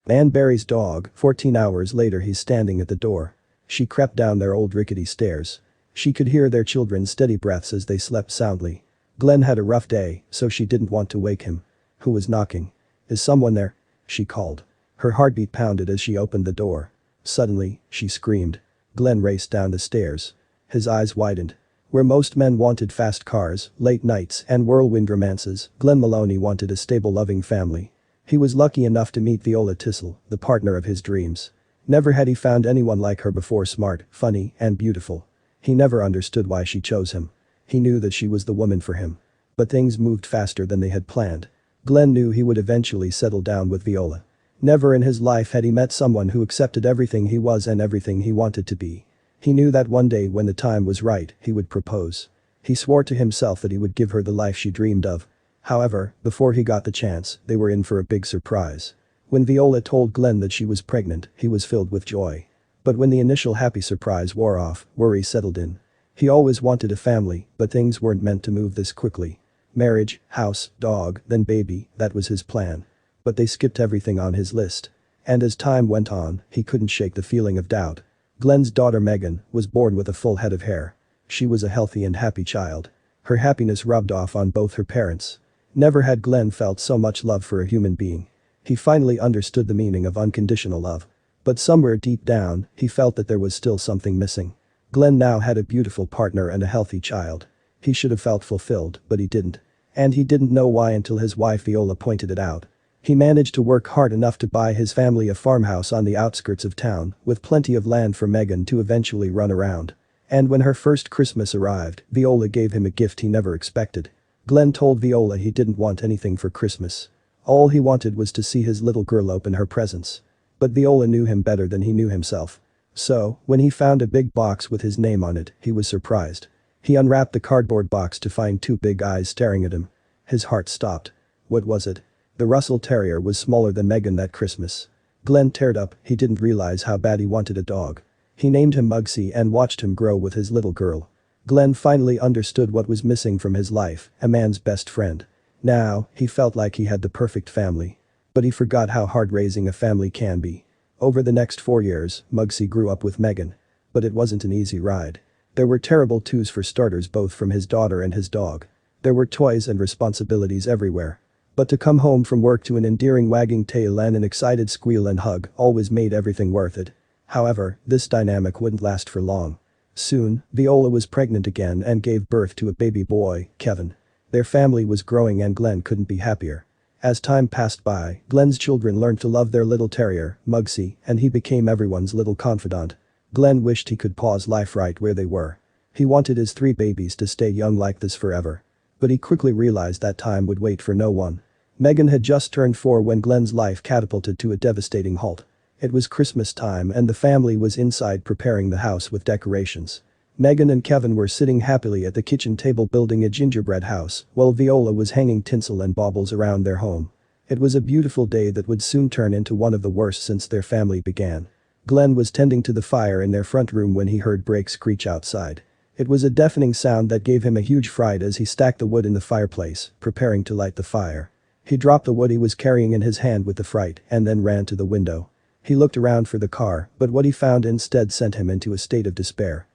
And Buries' dog, 14 hours later he's standing at the door. She crept down their old rickety stairs. She could hear their children's steady breaths as they slept soundly. Glenn had a rough day, so she didn't want to wake him. Who was knocking? Is someone there? She called. Her heartbeat pounded as she opened the door. Suddenly, she screamed. Glenn raced down the stairs. His eyes widened. Where most men wanted fast cars, late nights, and whirlwind romances, Glenn Maloney wanted a stable loving family. He was lucky enough to meet Viola Tissel, the partner of his dreams. Never had he found anyone like her before, smart, funny, and beautiful. He never understood why she chose him. He knew that she was the woman for him. But things moved faster than they had planned. Glenn knew he would eventually settle down with Viola. Never in his life had he met someone who accepted everything he was and everything he wanted to be. He knew that one day when the time was right, he would propose. He swore to himself that he would give her the life she dreamed of. However, before he got the chance, they were in for a big surprise. When Viola told Glenn that she was pregnant, he was filled with joy. But when the initial happy surprise wore off, worry settled in. He always wanted a family, but things weren't meant to move this quickly. Marriage, house, dog, then baby, that was his plan. But they skipped everything on his list. And as time went on, he couldn't shake the feeling of doubt. Glenn's daughter Megan was born with a full head of hair. She was a healthy and happy child. Her happiness rubbed off on both her parents. Never had Glenn felt so much love for a human being. He finally understood the meaning of unconditional love. But somewhere deep down, he felt that there was still something missing. Glenn now had a beautiful partner and a healthy child. He should have felt fulfilled, but he didn't. And he didn't know why until his wife Viola pointed it out. He managed to work hard enough to buy his family a farmhouse on the outskirts of town, with plenty of land for Megan to eventually run around. And when her first Christmas arrived, Viola gave him a gift he never expected. Glenn told Viola he didn't want anything for Christmas. All he wanted was to see his little girl open her presents. But Viola knew him better than he knew himself. So, when he found a big box with his name on it, he was surprised. He unwrapped the cardboard box to find two big eyes staring at him. His heart stopped. What was it? The Russell Terrier was smaller than Megan that Christmas. Glenn teared up, he didn't realize how bad he wanted a dog. He named him Muggsy and watched him grow with his little girl. Glenn finally understood what was missing from his life, a man's best friend. Now, he felt like he had the perfect family. But he forgot how hard raising a family can be. Over the next 4 years, Muggsy grew up with Megan. But it wasn't an easy ride. There were terrible twos for starters, both from his daughter and his dog. There were toys and responsibilities everywhere. But to come home from work to an endearing wagging tail and an excited squeal and hug always made everything worth it. However, this dynamic wouldn't last for long. Soon, Viola was pregnant again and gave birth to a baby boy, Kevin. Their family was growing and Glenn couldn't be happier. As time passed by, Glenn's children learned to love their little terrier, Muggsy, and he became everyone's little confidant. Glenn wished he could pause life right where they were. He wanted his 3 babies to stay young like this forever. But he quickly realized that time would wait for no one. Megan had just turned 4 when Glenn's life catapulted to a devastating halt. It was Christmas time and the family was inside preparing the house with decorations. Megan and Kevin were sitting happily at the kitchen table building a gingerbread house, while Viola was hanging tinsel and baubles around their home. It was a beautiful day that would soon turn into one of the worst since their family began. Glenn was tending to the fire in their front room when he heard brakes screech outside. It was a deafening sound that gave him a huge fright as he stacked the wood in the fireplace, preparing to light the fire. He dropped the wood he was carrying in his hand with the fright and then ran to the window. He looked around for the car, but what he found instead sent him into a state of despair.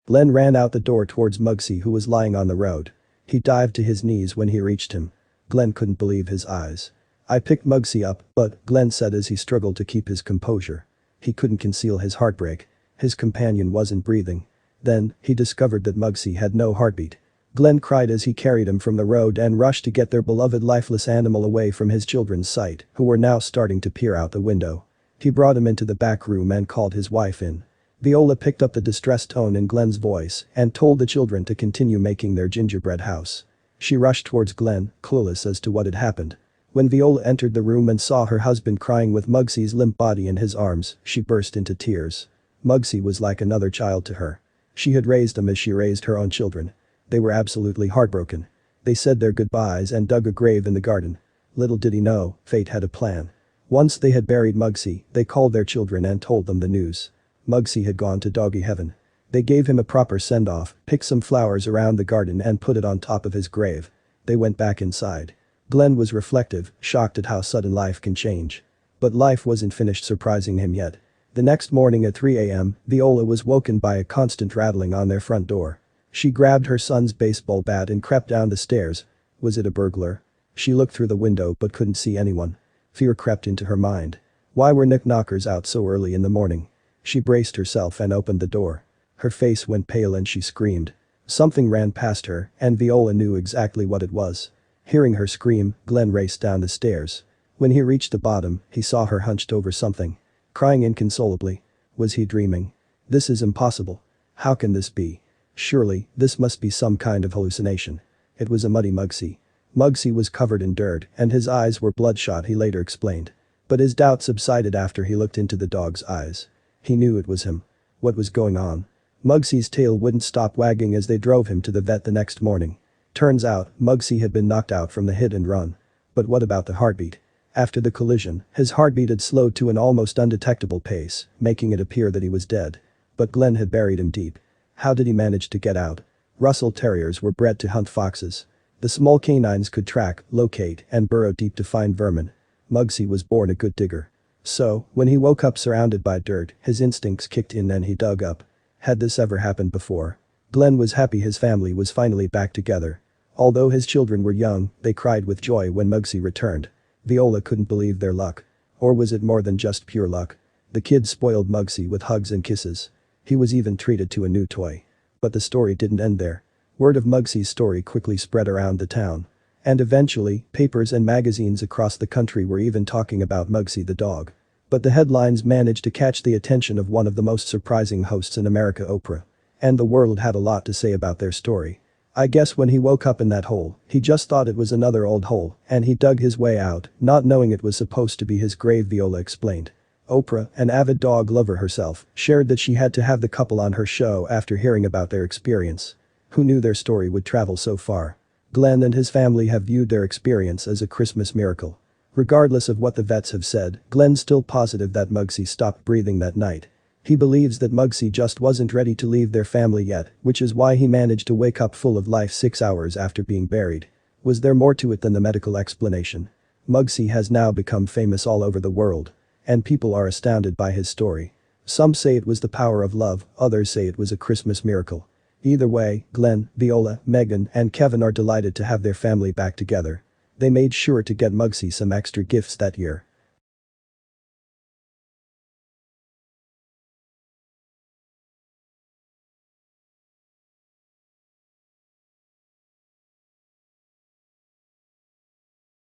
Glenn ran out the door towards Muggsy, who was lying on the road. He dived to his knees when he reached him. Glenn couldn't believe his eyes. "I picked Muggsy up, but," Glenn said as he struggled to keep his composure. He couldn't conceal his heartbreak. His companion wasn't breathing. Then, he discovered that Muggsy had no heartbeat. Glenn cried as he carried him from the road and rushed to get their beloved lifeless animal away from his children's sight, who were now starting to peer out the window. He brought him into the back room and called his wife in. Viola picked up the distressed tone in Glenn's voice and told the children to continue making their gingerbread house. She rushed towards Glenn, clueless as to what had happened. When Viola entered the room and saw her husband crying with Muggsy's limp body in his arms, she burst into tears. Muggsy was like another child to her. She had raised him as she raised her own children. They were absolutely heartbroken. They said their goodbyes and dug a grave in the garden. Little did he know, fate had a plan. Once they had buried Muggsy, they called their children and told them the news. Muggsy had gone to doggy heaven. They gave him a proper send-off, picked some flowers around the garden and put it on top of his grave. They went back inside. Glenn was reflective, shocked at how sudden life can change. But life wasn't finished surprising him yet. The next morning at 3 a.m., Viola was woken by a constant rattling on their front door. She grabbed her son's baseball bat and crept down the stairs. Was it a burglar? She looked through the window but couldn't see anyone. Fear crept into her mind. Why were knickknackers out so early in the morning? She braced herself and opened the door. Her face went pale and she screamed. Something ran past her, and Viola knew exactly what it was. Hearing her scream, Glenn raced down the stairs. When he reached the bottom, he saw her hunched over something. Crying inconsolably. Was he dreaming? This is impossible. How can this be? Surely, this must be some kind of hallucination. It was a muddy Mugsy. Mugsy was covered in dirt, and his eyes were bloodshot, he later explained. But his doubt subsided after he looked into the dog's eyes. He knew it was him. What was going on? Mugsy's tail wouldn't stop wagging as they drove him to the vet the next morning. Turns out, Mugsy had been knocked out from the hit and run. But what about the heartbeat? After the collision, his heartbeat had slowed to an almost undetectable pace, making it appear that he was dead. But Glenn had buried him deep. How did he manage to get out? Russell Terriers were bred to hunt foxes. The small canines could track, locate, and burrow deep to find vermin. Mugsy was born a good digger. So, when he woke up surrounded by dirt, his instincts kicked in and he dug up. Had this ever happened before? Glenn was happy his family was finally back together. Although his children were young, they cried with joy when Mugsy returned. Viola couldn't believe their luck. Or was it more than just pure luck? The kids spoiled Mugsy with hugs and kisses. He was even treated to a new toy. But the story didn't end there. Word of Mugsy's story quickly spread around the town. And eventually, papers and magazines across the country were even talking about Mugsy the dog. But the headlines managed to catch the attention of one of the most surprising hosts in America, Oprah. And the world had a lot to say about their story. I guess when he woke up in that hole, he just thought it was another old hole, and he dug his way out, not knowing it was supposed to be his grave, Viola explained. Oprah, an avid dog lover herself, shared that she had to have the couple on her show after hearing about their experience. Who knew their story would travel so far? Glenn and his family have viewed their experience as a Christmas miracle. Regardless of what the vets have said, Glenn's still positive that Mugsy stopped breathing that night. He believes that Mugsy just wasn't ready to leave their family yet, which is why he managed to wake up full of life 6 hours after being buried. Was there more to it than the medical explanation? Mugsy has now become famous all over the world. And people are astounded by his story. Some say it was the power of love, others say it was a Christmas miracle. Either way, Glenn, Viola, Megan, and Kevin are delighted to have their family back together. They made sure to get Mugsy some extra gifts that year.